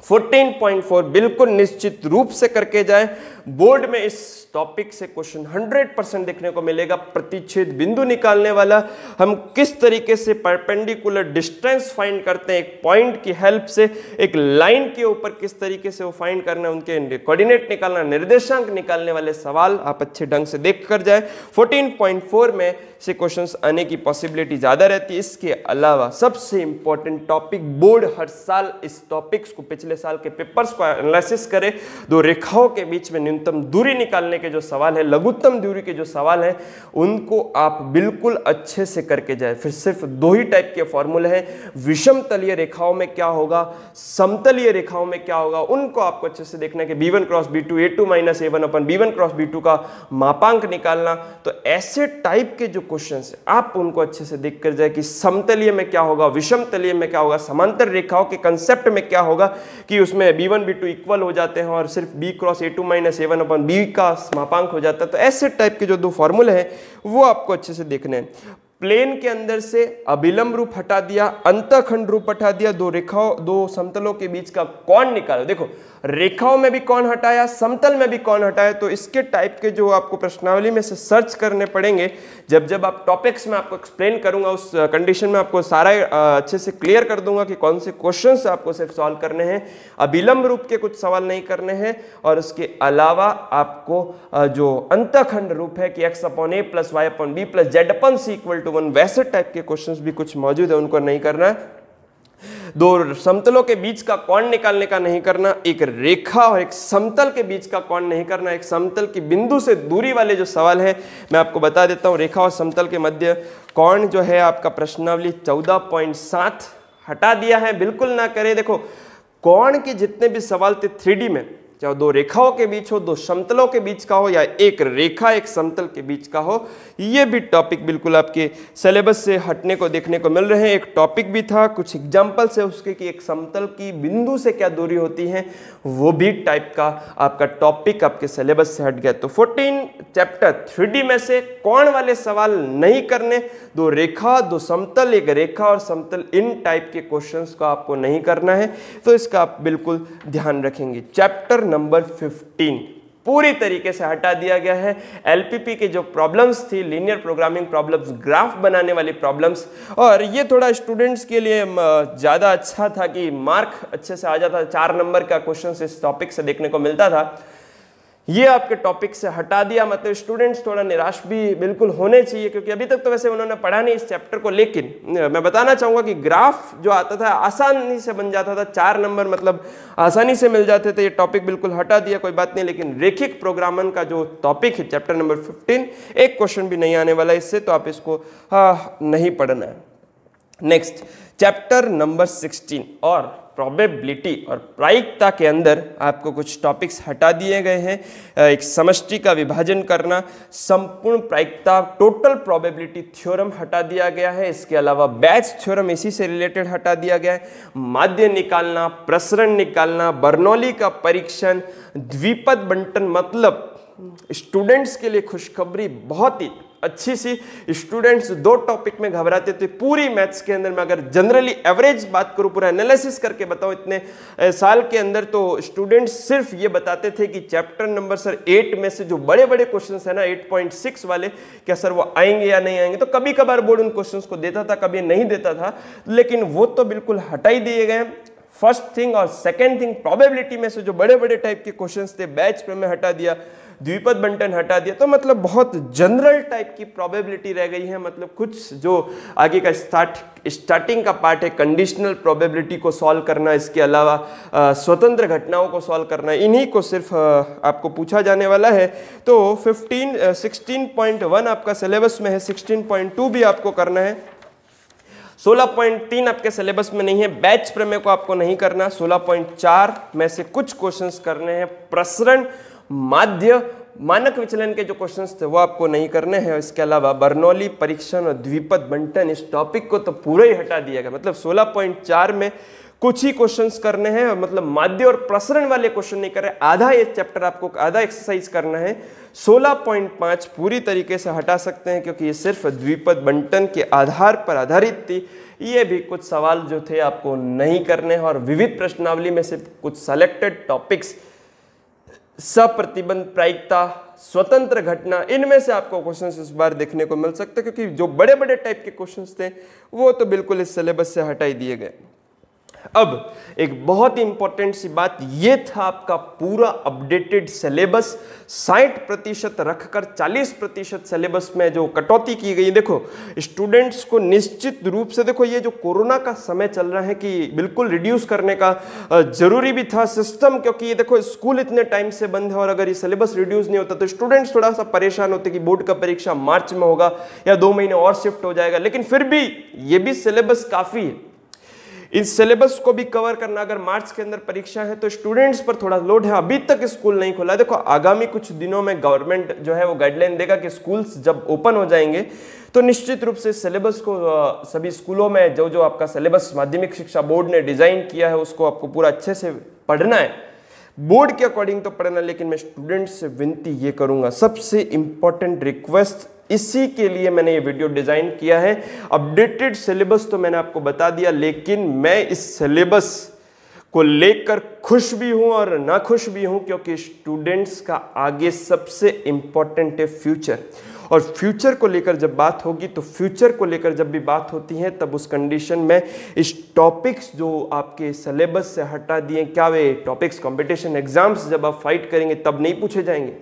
14.4 बिल्कुल निश्चित रूप से करके जाए। बोर्ड में इस टॉपिक से क्वेश्चन 100% देखने को मिलेगा। प्रतिच्छेद बिंदु निकालने वाला, हम किस तरीके से परपेंडिकुलर डिस्टेंस फाइंड करते हैं, एक पॉइंट की हेल्प से एक लाइन के ऊपर किस तरीके से वो फाइंड करना है, उनके कोऑर्डिनेट निकालना, निर्देशांक निकालने वाले सवाल आप अच्छे ढंग से देख कर जाए। 14.4 में से क्वेश्चंस आने की पॉसिबिलिटी ज्यादा रहती है। इसके अलावा सबसे इंपॉर्टेंट टॉपिक, बोर्ड हर साल इस टॉपिक्स को, पिछले साल के पेपर्स को एनालिसिस करे। 2 रेखाओं के बीच में न्यूनतम दूरी निकालने के जो सवाल है, लघुत्तम दूरी के जो सवाल है, उनको आप बिल्कुल अच्छे से करके जाए। फिर सिर्फ 2 ही टाइप के फॉर्मूले हैं, विषम तलीय रेखाओं में क्या होगा, समतलीय रेखाओं में क्या होगा, उनको आपको अच्छे से देखना है कि b1 cross b2 a2 minus a1 अपन b1 क्रॉस b2 का मापांक निकालना। तो ऐसे टाइप के जो क्वेश्चन है आप उनको अच्छे से देख कर जाए कि समतलीय में क्या होगा, विषम तलीय में क्या होगा, समांतर रेखाओं के कंसेप्ट में क्या होगा कि उसमें b1 b2 इक्वल हो जाते हैं और सिर्फ b cross a2 minus a1 अपन b का मापांक हो जाता है। तो ऐसे टाइप के जो 2 फॉर्मूले हैं वो आपको अच्छे से देखने हैं। प्लेन के अंदर से अभिलंब रूप हटा दिया, अंतःखंड रूप हटा दिया, दो रेखाओं दो समतलों के बीच का कोण निकालो। देखो रेखाओं में भी कोण हटाया, समतल में भी कोण हटाया। तो इसके टाइप के जो आपको प्रश्नावली में से सर्च करने पड़ेंगे, जब जब आप टॉपिक्स में आपको एक्सप्लेन करूंगा उस कंडीशन में आपको सारा अच्छे से क्लियर कर दूंगा कि कौन से क्वेश्चंस आपको सिर्फ सॉल्व करने हैं, अभिलंब रूप के कुछ सवाल नहीं करने हैं। और उसके अलावा आपको जो अंतःखंड रूप है कि x/a + y/b + z/c = 1 वैसे टाइप के क्वेश्चंस भी कुछ मौजूद है, उनको नहीं करना है। दो समतलों के बीच का कोण निकालने का नहीं करना, एक रेखा और एक समतल के बीच का कोण नहीं करना, एक समतल की बिंदु से दूरी वाले जो सवाल है मैं आपको बता देता हूं। रेखा और समतल के मध्य कोण जो है आपका प्रश्नावली 14.7 हटा दिया है, बिल्कुल ना करें। देखो कोण के जितने भी सवाल थे 3D में, चाहे दो रेखाओं के बीच हो, दो समतलों के बीच का हो, या एक रेखा एक समतल के बीच का हो, ये भी टॉपिक बिल्कुल आपके सिलेबस से हटने को देखने को मिल रहे हैं। एक टॉपिक भी था, कुछ एग्जाम्पल्स है उसके कि एक समतल की बिंदु से क्या दूरी होती है, वो भी टाइप का आपका टॉपिक आपके सिलेबस से हट गया। तो 14 चैप्टर 3D में से कोण वाले सवाल नहीं करने, दो रेखा दो समतल, एक रेखा और समतल, इन टाइप के क्वेश्चंस को आपको नहीं करना है। तो इसका आप बिल्कुल ध्यान रखेंगे। चैप्टर नंबर 15 पूरी तरीके से हटा दिया गया है। एलपीपी के जो प्रॉब्लम्स थी, लीनियर प्रोग्रामिंग प्रॉब्लम्स, ग्राफ बनाने वाली प्रॉब्लम्स, और ये थोड़ा स्टूडेंट्स के लिए ज़्यादा अच्छा था कि मार्क अच्छे से आ जाता, 4 नंबर का क्वेश्चन इस टॉपिक से देखने को मिलता था। ये आपके टॉपिक से हटा दिया, मतलब स्टूडेंट्स थोड़ा निराश भी बिल्कुल होने चाहिए, क्योंकि अभी तक तो वैसे उन्होंने पढ़ा नहीं इस चैप्टर को। लेकिन मैं बताना चाहूंगा कि ग्राफ जो आता था आसानी से बन जाता था, 4 नंबर मतलब आसानी से मिल जाते थे। ये टॉपिक बिल्कुल हटा दिया, कोई बात नहीं। लेकिन रेखिक प्रोग्रामन का जो टॉपिक है चैप्टर नंबर 15, एक क्वेश्चन भी नहीं आने वाला इससे, तो आप इसको नहीं पढ़ना है। नेक्स्ट चैप्टर नंबर 16 और प्रोबेबिलिटी और प्रायिकता के अंदर आपको कुछ टॉपिक्स हटा दिए गए हैं। एक समष्टि का विभाजन करना, संपूर्ण प्रायिकता, टोटल प्रोबेबिलिटी थ्योरम हटा दिया गया है। इसके अलावा बैच थ्योरम इसी से रिलेटेड हटा दिया गया है। माध्य निकालना, प्रसरण निकालना, बर्नौली का परीक्षण, द्विपद बंटन, मतलब स्टूडेंट्स के लिए खुशखबरी बहुत ही अच्छी सी। स्टूडेंट्स 2 टॉपिक में घबराते थे पूरी मैथ्स के अंदर में। अगर जनरली एवरेज बात करूं, पूरा एनालिसिस करके बताऊं इतने साल के अंदर, तो स्टूडेंट्स सिर्फ ये बताते थे कि चैप्टर नंबर सर 8 में से जो बड़े बड़े क्वेश्चंस है ना 8.6 वाले, क्या सर वो आएंगे या नहीं आएंगे। तो कभी कभार बोर्ड उन क्वेश्चंस को देता था, कभी नहीं देता था, लेकिन वो तो बिल्कुल हटा ही दिए गए। फर्स्ट थिंग और सेकेंड थिंग, प्रोबेबिलिटी में से जो बड़े बड़े टाइप के क्वेश्चंस थे बैच में हटा दिया, द्विपद बंटन हटा दिया। तो मतलब बहुत जनरल टाइप की प्रोबेबिलिटी रह गई है। मतलब कुछ जो आगे का स्टार्टिंग का पार्ट है, कंडीशनल प्रोबेबिलिटी को सॉल्व करना, इसके अलावा स्वतंत्र घटनाओं को सॉल्व करना, इन्हीं को सिर्फ आपको पूछा जाने वाला है। तो 16.1 आपका सिलेबस में है, 16.2 भी आपको करना है, 16.3 आपके सिलेबस में नहीं है। बैच प्रमेय को आपको नहीं करना। 16.4 में से कुछ क्वेश्चंस करने हैं। प्रसरण, माध्य, मानक विचलन के जो क्वेश्चंस थे वो आपको नहीं करने हैं। इसके अलावा बर्नौली परीक्षण और द्विपद बंटन, इस टॉपिक को तो पूरा ही हटा दिया गया। मतलब 16.4 में कुछ ही क्वेश्चंस करने हैं, और मतलब माध्य और प्रसरण वाले क्वेश्चन नहीं कर रहे। आधा ये चैप्टर आपको आधा एक्सरसाइज करना है। 16.5 पूरी तरीके से हटा सकते हैं, क्योंकि ये सिर्फ द्विपद बंटन के आधार पर आधारित थी। ये भी कुछ सवाल जो थे आपको नहीं करने हैं। और विविध प्रश्नावली में से कुछ सेलेक्टेड टॉपिक्स, सप्रतिबंध, प्रायिकता, स्वतंत्र घटना, इनमें से आपको क्वेश्चंस इस बार देखने को मिल सकते हैं, क्योंकि जो बड़े बड़े टाइप के क्वेश्चंस थे वो तो बिल्कुल इस सिलेबस से हटा ही दिए गए। अब एक बहुत ही इंपॉर्टेंट सी बात, ये था आपका पूरा अपडेटेड सिलेबस। 60% रखकर 40% सिलेबस में जो कटौती की गई। देखो स्टूडेंट्स को निश्चित रूप से, देखो ये जो कोरोना का समय चल रहा है कि बिल्कुल रिड्यूस करने का जरूरी भी था सिस्टम, क्योंकि ये देखो स्कूल इतने टाइम से बंद है, और अगर ये सिलेबस रिड्यूस नहीं होता तो स्टूडेंट्स थोड़ा सा परेशान होते कि बोर्ड का परीक्षा मार्च में होगा या 2 महीने और शिफ्ट हो जाएगा। लेकिन फिर भी ये भी सिलेबस काफी है। इस सिलेबस को भी कवर करना, अगर मार्च के अंदर परीक्षा है तो स्टूडेंट्स पर थोड़ा लोड है। अभी तक स्कूल नहीं खुला। देखो आगामी कुछ दिनों में गवर्नमेंट जो है वो गाइडलाइन देगा कि स्कूल्स जब ओपन हो जाएंगे तो निश्चित रूप से सिलेबस को सभी स्कूलों में जो जो आपका सिलेबस माध्यमिक शिक्षा बोर्ड ने डिजाइन किया है उसको आपको पूरा अच्छे से पढ़ना है, बोर्ड के अकॉर्डिंग तो पढ़ना। लेकिन मैं स्टूडेंट्स से विनती ये करूंगा, सबसे इंपॉर्टेंट रिक्वेस्ट इसी के लिए मैंने ये वीडियो डिजाइन किया है। अपडेटेड सिलेबस तो मैंने आपको बता दिया, लेकिन मैं इस सिलेबस को लेकर खुश भी हूं और ना खुश भी हूं, क्योंकि स्टूडेंट्स का आगे सबसे इंपॉर्टेंट है फ्यूचर। और फ्यूचर को लेकर जब बात होगी, तो फ्यूचर को लेकर जब भी बात होती है, तब उस कंडीशन में इस टॉपिक्स जो आपके सिलेबस से हटा दिए, क्या वे टॉपिक्स कंपटीशन एग्जाम्स जब आप फाइट करेंगे तब नहीं पूछे जाएंगे?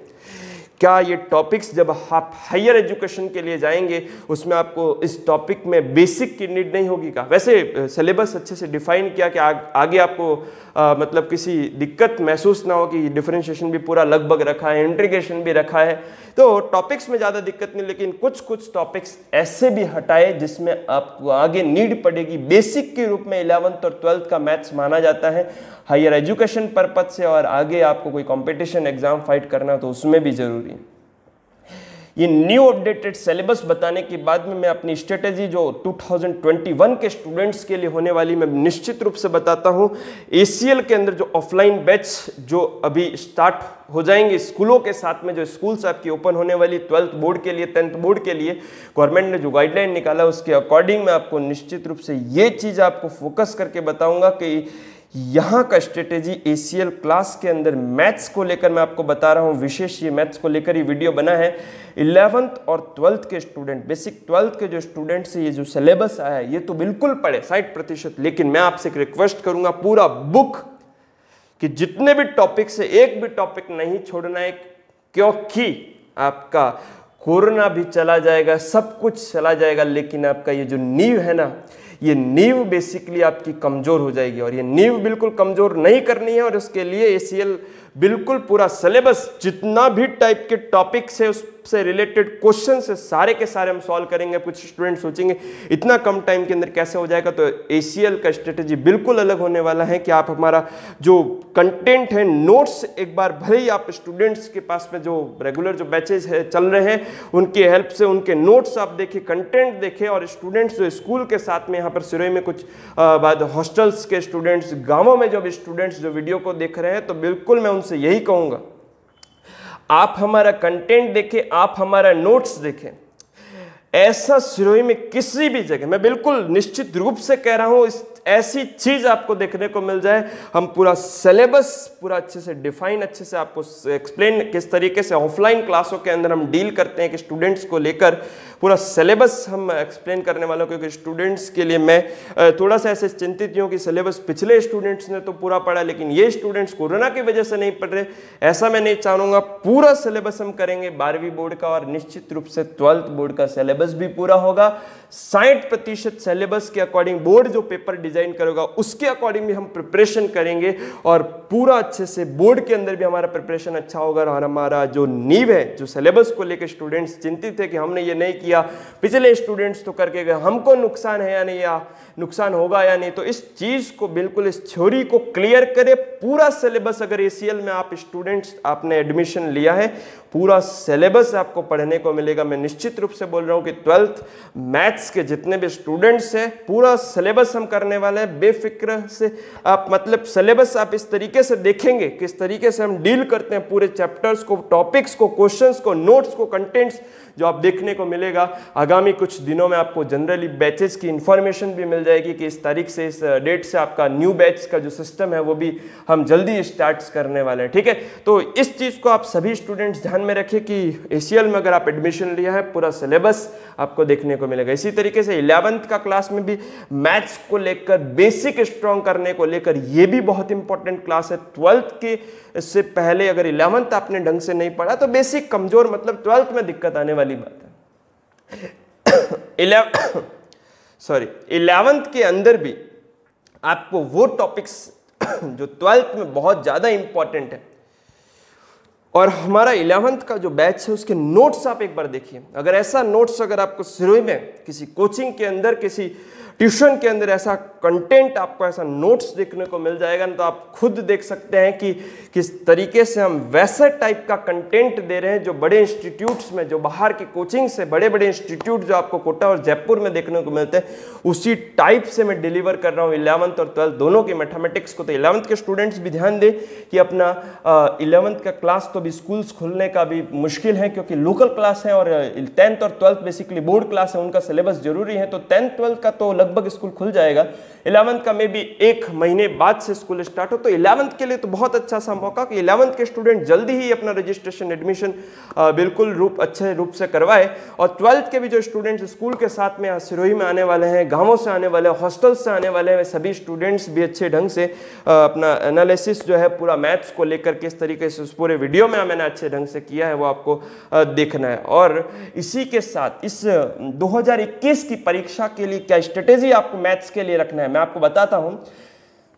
क्या ये टॉपिक्स जब आप हायर एजुकेशन के लिए जाएंगे उसमें आपको इस टॉपिक में बेसिक की नीड नहीं होगी का? वैसे सिलेबस अच्छे से डिफाइन किया कि आगे आपको मतलब किसी दिक्कत महसूस ना हो कि डिफरेंशिएशन भी पूरा लगभग रखा है, इंटीग्रेशन भी रखा है, तो टॉपिक्स में ज़्यादा दिक्कत नहीं। लेकिन कुछ कुछ टॉपिक्स ऐसे भी हटाए जिसमें आपको आगे नीड पड़ेगी। बेसिक के रूप में 11th और 12th का मैथ्स माना जाता है हायर एजुकेशन पर्पज से, और आगे आपको कोई कंपटीशन एग्जाम फाइट करना तो उसमें भी जरूरी है। ये न्यू अपडेटेड सिलेबस बताने के बाद में मैं अपनी स्ट्रेटेजी जो 2021 के स्टूडेंट्स के लिए होने वाली मैं निश्चित रूप से बताता हूं। ACL के अंदर जो ऑफलाइन बैच जो अभी स्टार्ट हो जाएंगे स्कूलों के साथ में, जो स्कूल्स आपकी ओपन होने वाली 12th बोर्ड के लिए, 10th बोर्ड के लिए गवर्नमेंट ने जो गाइडलाइन निकाला उसके अकॉर्डिंग मैं आपको निश्चित रूप से ये चीज़ आपको फोकस करके बताऊंगा कि यहाँ का स्ट्रेटेजी ACL क्लास के अंदर मैथ्स को लेकर मैं आपको बता रहा हूँ। विशेष ये मैथ्स को लेकर ही वीडियो बना है। 11th और 12th के स्टूडेंट, बेसिक 12th के जो स्टूडेंट्स ये जो सिलेबस आया है ये तो बिल्कुल पढ़े 60%, लेकिन मैं आपसे एक रिक्वेस्ट करूंगा पूरा बुक कि जितने भी टॉपिक से एक भी टॉपिक नहीं छोड़ना है, क्योंकि आपका कोरोना भी चला जाएगा, सब कुछ चला जाएगा, लेकिन आपका ये जो नींव है ना, ये नींव बेसिकली आपकी कमजोर हो जाएगी। और ये नींव बिल्कुल कमजोर नहीं करनी है, और उसके लिए ACL बिल्कुल पूरा सिलेबस जितना भी टाइप के टॉपिक्स है उससे रिलेटेड क्वेश्चन से सारे के सारे हम सॉल्व करेंगे। कुछ स्टूडेंट सोचेंगे इतना कम टाइम के अंदर कैसे हो जाएगा, तो ACL का स्ट्रेटेजी बिल्कुल अलग होने वाला है कि आप हमारा जो कंटेंट है, नोट्स, एक बार भले ही आप स्टूडेंट्स के पास में जो रेगुलर जो बैचेज है चल रहे हैं उनकी हेल्प से उनके नोट्स आप देखें, कंटेंट देखें, और स्टूडेंट्स जो स्कूल के साथ में यहाँ पर सिरोही में कुछ बाद हॉस्टल्स के स्टूडेंट्स, गाँवों में जो स्टूडेंट्स जो वीडियो को देख रहे हैं, तो बिल्कुल मैं उनसे यही कहूँगा आप हमारा कंटेंट देखें, आप हमारा नोट्स देखें। ऐसा सिरोही में किसी भी जगह, मैं बिल्कुल निश्चित रूप से कह रहा हूं, ऐसी चीज आपको देखने को मिल जाए। हम पूरा सिलेबस पूरा अच्छे से डिफाइन, अच्छे से आपको एक्सप्लेन किस तरीके से ऑफलाइन क्लासों के अंदर हम डील करते हैं कि स्टूडेंट्स को लेकर पूरा सिलेबस हम एक्सप्लेन करने वालों, क्योंकि स्टूडेंट्स के लिए मैं थोड़ा सा ऐसे चिंतित हूँ कि सिलेबस पिछले स्टूडेंट्स ने तो पूरा पढ़ा, लेकिन ये स्टूडेंट्स कोरोना की वजह से नहीं पढ़ रहे। ऐसा मैं नहीं चाहूँगा। पूरा सिलेबस हम करेंगे 12वीं बोर्ड का, और निश्चित रूप से 12th बोर्ड का सिलेबस भी पूरा होगा। 60% सिलेबस के अकॉर्डिंग बोर्ड जो पेपर डिजाइन करेगा उसके अकॉर्डिंग भी हम प्रिपरेशन करेंगे, और पूरा अच्छे से बोर्ड के अंदर भी हमारा प्रिपरेशन अच्छा होगा। और हमारा जो नींव है, जो सिलेबस को लेकर स्टूडेंट्स चिंतित है कि हमने ये नहीं किया, पिछले स्टूडेंट्स तो करके गए, हमको नुकसान है या नहीं, या नुकसान होगा या नहीं, तो इस चीज को बिल्कुल, इस थ्योरी को क्लियर करे। पूरा सिलेबस अगर ACL में आप स्टूडेंट्स आपने एडमिशन लिया है, पूरा सिलेबस आपको पढ़ने को मिलेगा। मैं निश्चित रूप से बोल रहा हूं कि 12th मैथ्स के जितने भी स्टूडेंट्स हैं पूरा सिलेबस हम करने वाले हैं। बेफिक्र से आप मतलब सिलेबस आप इस तरीके से देखेंगे, किस तरीके से हम डील करते हैं पूरे चैप्टर्स को, टॉपिक्स को, क्वेश्चंस को, नोट्स को, कंटेंट्स जो आप देखने को मिलेगा। आगामी कुछ दिनों में आपको जनरली बैचेस की इंफॉर्मेशन भी मिल जाएगी कि इस तारीख से, इस डेट से आपका न्यू बैच का जो सिस्टम है वो भी हम जल्दी स्टार्ट करने वाले हैं। ठीक है, तो इस चीज़ को आप सभी स्टूडेंट्स ध्यान में रखें कि ACL में अगर आप एडमिशन लिया है पूरा सिलेबस आपको देखने को मिलेगा। इसी तरीके से 11th का क्लास में भी मैथ्स को लेकर, बेसिक स्ट्रॉन्ग करने को लेकर, ये भी बहुत इंपॉर्टेंट क्लास है। 12th के से पहले अगर 11th आपने ढंग से नहीं पढ़ा तो बेसिक कमजोर, मतलब 12th में दिक्कत आने वाली बात है। 11th के अंदर भी आपको वो टॉपिक्स जो 12th में बहुत ज्यादा इंपॉर्टेंट है, और हमारा 11th का जो बैच है उसके नोट्स आप एक बार देखिए। अगर ऐसा नोट्स अगर आपको सिरोही में किसी कोचिंग के अंदर, किसी ट्यूशन के अंदर ऐसा कंटेंट आपको, ऐसा नोट्स देखने को मिल जाएगा ना, तो आप खुद देख सकते हैं कि किस तरीके से हम वैसे टाइप का कंटेंट दे रहे हैं जो बड़े इंस्टीट्यूट्स में, जो बाहर की कोचिंग से बड़े बड़े इंस्टीट्यूट जो आपको कोटा और जयपुर में देखने को मिलते हैं, उसी टाइप से मैं डिलीवर कर रहा हूँ 11th और 12th दोनों के मैथमेटिक्स को। तो 11th के स्टूडेंट्स भी ध्यान दें कि अपना 11th का क्लास तो अभी स्कूल्स खुलने का भी मुश्किल है, क्योंकि लोकल क्लास है, और 10th और 12th बेसिकली बोर्ड क्लास है, उनका सिलेबस जरूरी है। तो 10th 12th का तो लगभग स्कूल खुल जाएगा, 11th का में भी 1 महीने बाद से स्कूल स्टार्ट हो। तो 11th के लिए तो बहुत अच्छा सा मौका कि 11th के स्टूडेंट जल्दी ही अपना रजिस्ट्रेशन एडमिशन बिल्कुल अच्छे रूप से करवाए। और 12th के भी जो स्टूडेंट्स स्कूल के साथ में सिरोही में आने वाले हैं, गांवों से आने वाले हैं, हॉस्टल से आने वाले हैं, सभी स्टूडेंट्स भी अच्छे ढंग से अपना एनालिसिस जो है पूरा मैथ्स को लेकर किस तरीके से उस पूरे वीडियो में मैंने अच्छे ढंग से किया है वो आपको देखना है। और इसी के साथ इस 2021 की परीक्षा के लिए क्या स्ट्रेटेजी आपको मैथ्स के लिए रखना है मैं आपको बताता हूं।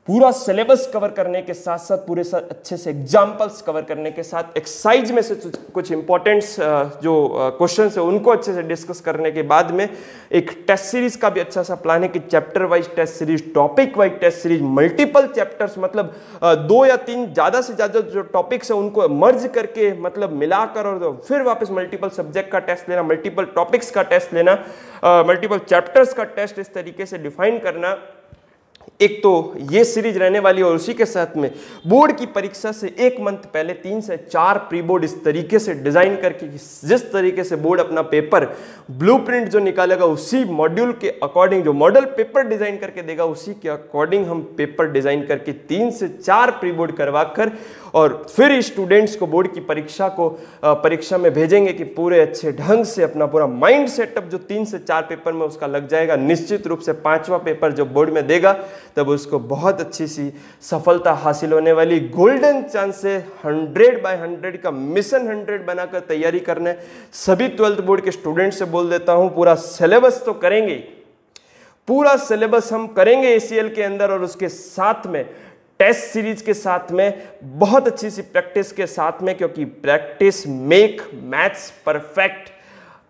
पूरा सिलेबस कवर करने के साथ साथ पूरे अच्छे से एग्जाम्पल्स कवर करने के साथ एक्सरसाइज में से कुछ इंपॉर्टेंट्स जो क्वेश्चंस है उनको अच्छे से डिस्कस करने के बाद में एक टेस्ट सीरीज का भी अच्छा सा प्लान है कि chapter wise test series, topic wise test series, multiple chapters, मतलब 2 या 3 ज़्यादा से ज़्यादा जो टॉपिक्स है उनको मर्ज करके मतलब मिलाकर और फिर वापस मल्टीपल सब्जेक्ट का टेस्ट लेना, मल्टीपल टॉपिक्स का टेस्ट लेना, मल्टीपल चैप्टर्स का टेस्ट इस तरीके से डिफाइन करना। एक तो ये सीरीज रहने वाली, और उसी के साथ में बोर्ड की परीक्षा से 1 मंथ पहले 3 से 4 प्री बोर्ड इस तरीके से डिजाइन करके जिस तरीके से बोर्ड अपना पेपर ब्लूप्रिंट जो निकालेगा उसी मॉड्यूल के अकॉर्डिंग, जो मॉडल पेपर डिजाइन करके देगा उसी के अकॉर्डिंग हम पेपर डिजाइन करके 3 से 4 प्री बोर्ड करवाकर और फिर स्टूडेंट्स को बोर्ड की परीक्षा में भेजेंगे कि पूरे अच्छे ढंग से अपना पूरा माइंड सेटअप जो 3 से 4 पेपर में उसका लग जाएगा। निश्चित रूप से 5वां पेपर जो बोर्ड में देगा तब उसको बहुत अच्छी सी सफलता हासिल होने वाली। गोल्डन चांस से 100/100 का मिशन 100 बनाकर तैयारी करने सभी 12th बोर्ड के स्टूडेंट से बोल देता हूं। पूरा सिलेबस तो करेंगे, पूरा सिलेबस हम करेंगे ACL के अंदर, और उसके साथ में टेस्ट सीरीज के साथ में बहुत अच्छी सी प्रैक्टिस के साथ में, क्योंकि practice make maths perfect.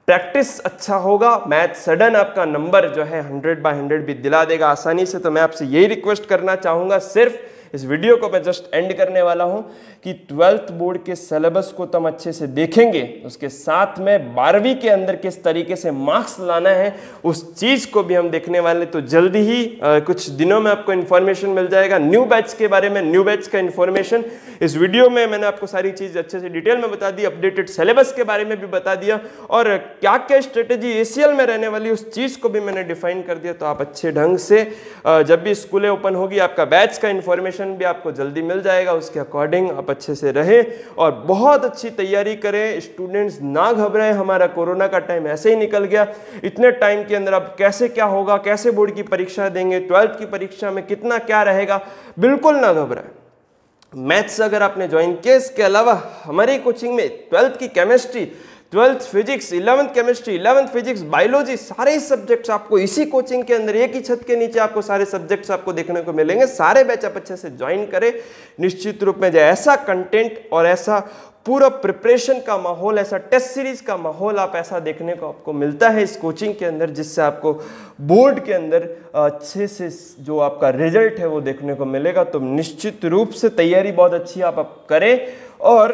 Practice अच्छा होगा, मैथ सडन आपका नंबर जो है 100/100 भी दिला देगा आसानी से। तो मैं आपसे यही रिक्वेस्ट करना चाहूंगा, सिर्फ इस वीडियो को मैं जस्ट एंड करने वाला हूं कि 12th बोर्ड के सिलेबस को तो हम अच्छे से देखेंगे, उसके साथ में 12वीं के अंदर किस तरीके से मार्क्स लाना है उस चीज को भी हम देखने वाले। तो जल्दी ही कुछ दिनों में आपको इन्फॉर्मेशन मिल जाएगा न्यू बैच के बारे में। न्यू बैच का इन्फॉर्मेशन इस वीडियो में मैंने आपको सारी चीज अच्छे से डिटेल में बता दी, अपडेटेड सिलेबस के बारे में भी बता दिया, और क्या क्या स्ट्रेटेजी ACL में रहने वाली उस चीज को भी मैंने डिफाइन कर दिया। तो आप अच्छे ढंग से जब भी स्कूलें ओपन होगी आपका बैच का इन्फॉर्मेशन भी आपको जल्दी मिल जाएगा, उसके अकॉर्डिंग आप अच्छे से रहें और बहुत अच्छी तैयारी करें। स्टूडेंट्स ना घबराएं, हमारा कोरोना का टाइम ऐसे ही निकल गया। इतने टाइम के अंदर अब कैसे क्या होगा, कैसे बोर्ड की परीक्षा देंगे, 12th की परीक्षा में कितना क्या रहेगा, बिल्कुल ना घबराएं। मैथ्स अगर आपने ज्वाइन किया, इसके अलावा हमारी कोचिंग में 12th की chemistry, 12th physics, 11th chemistry, 11th physics, biology, सारे सब्जेक्ट्स आपको इसी कोचिंग के अंदर एक ही छत के नीचे आपको सारे सब्जेक्ट्स आपको देखने को मिलेंगे। सारे बैच आप अच्छे से ज्वाइन करें। निश्चित रूप में जो ऐसा कंटेंट और ऐसा पूरा प्रिपरेशन का माहौल, ऐसा टेस्ट सीरीज का माहौल आप ऐसा देखने को आपको मिलता है इस कोचिंग के अंदर, जिससे आपको बोर्ड के अंदर अच्छे से जो आपका रिजल्ट है वो देखने को मिलेगा। तो निश्चित रूप से तैयारी बहुत अच्छी आप करें। और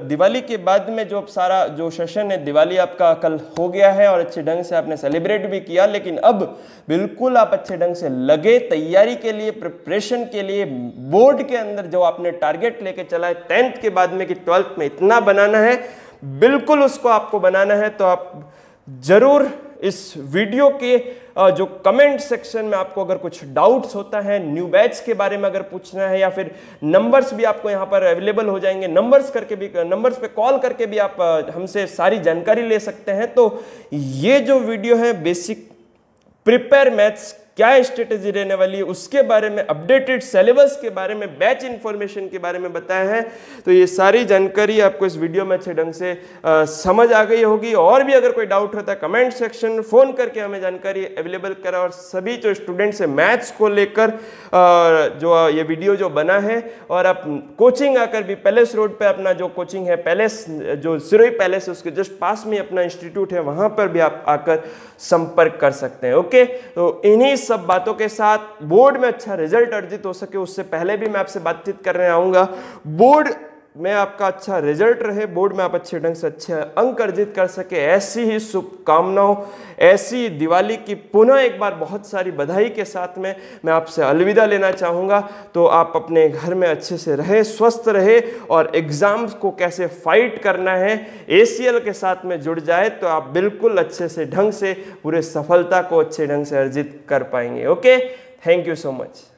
दिवाली के बाद में जो सारा जो सेशन है, दिवाली आपका कल हो गया है और अच्छे ढंग से आपने सेलिब्रेट भी किया, लेकिन अब बिल्कुल आप अच्छे ढंग से लगे तैयारी के लिए, प्रिपरेशन के लिए। बोर्ड के अंदर जो आपने टारगेट लेके चला है 10th के बाद में कि 12th में इतना बनाना है, बिल्कुल उसको आपको बनाना है। तो आप जरूर इस वीडियो के जो कमेंट सेक्शन में आपको अगर कुछ डाउट्स होता है, न्यू बैच के बारे में अगर पूछना है, या फिर नंबर्स भी आपको यहाँ पर अवेलेबल हो जाएंगे, नंबर्स पे कॉल करके भी आप हमसे सारी जानकारी ले सकते हैं। तो ये जो वीडियो है बेसिक प्रिपेयर मैथ्स क्या स्ट्रेटेजी रहने वाली है उसके बारे में, अपडेटेड सिलेबस के बारे में, बैच इंफॉर्मेशन के बारे में बताया है। तो ये सारी जानकारी आपको इस वीडियो में अच्छे ढंग से समझ आ गई होगी। और भी अगर कोई डाउट होता है कमेंट सेक्शन फोन करके हमें जानकारी अवेलेबल करा। और सभी जो स्टूडेंट्स हैं मैथ्स को लेकर जो ये वीडियो जो बना है, और आप कोचिंग आकर भी पैलेस रोड पर अपना जो कोचिंग है, पैलेस जो सिरोही पैलेस है उसके जस्ट पास में अपना इंस्टीट्यूट है, वहाँ पर भी आप आकर संपर्क कर सकते हैं। ओके, तो इन्हीं सब बातों के साथ बोर्ड में अच्छा रिजल्ट अर्जित हो सके, उससे पहले भी मैं आपसे बातचीत करने आऊंगा। बोर्ड में आपका अच्छा रिजल्ट रहे, बोर्ड में आप अच्छे ढंग से अच्छे अंक अर्जित कर सके, ऐसी ही शुभकामनाओं, ऐसी दिवाली की पुनः एक बार बहुत सारी बधाई के साथ में मैं आपसे अलविदा लेना चाहूँगा। तो आप अपने घर में अच्छे से रहे, स्वस्थ रहे और एग्जाम्स को कैसे फाइट करना है ACL के साथ में जुड़ जाए तो आप बिल्कुल अच्छे से ढंग से पूरे सफलता को अच्छे ढंग से अर्जित कर पाएंगे। Okay, thank you so much.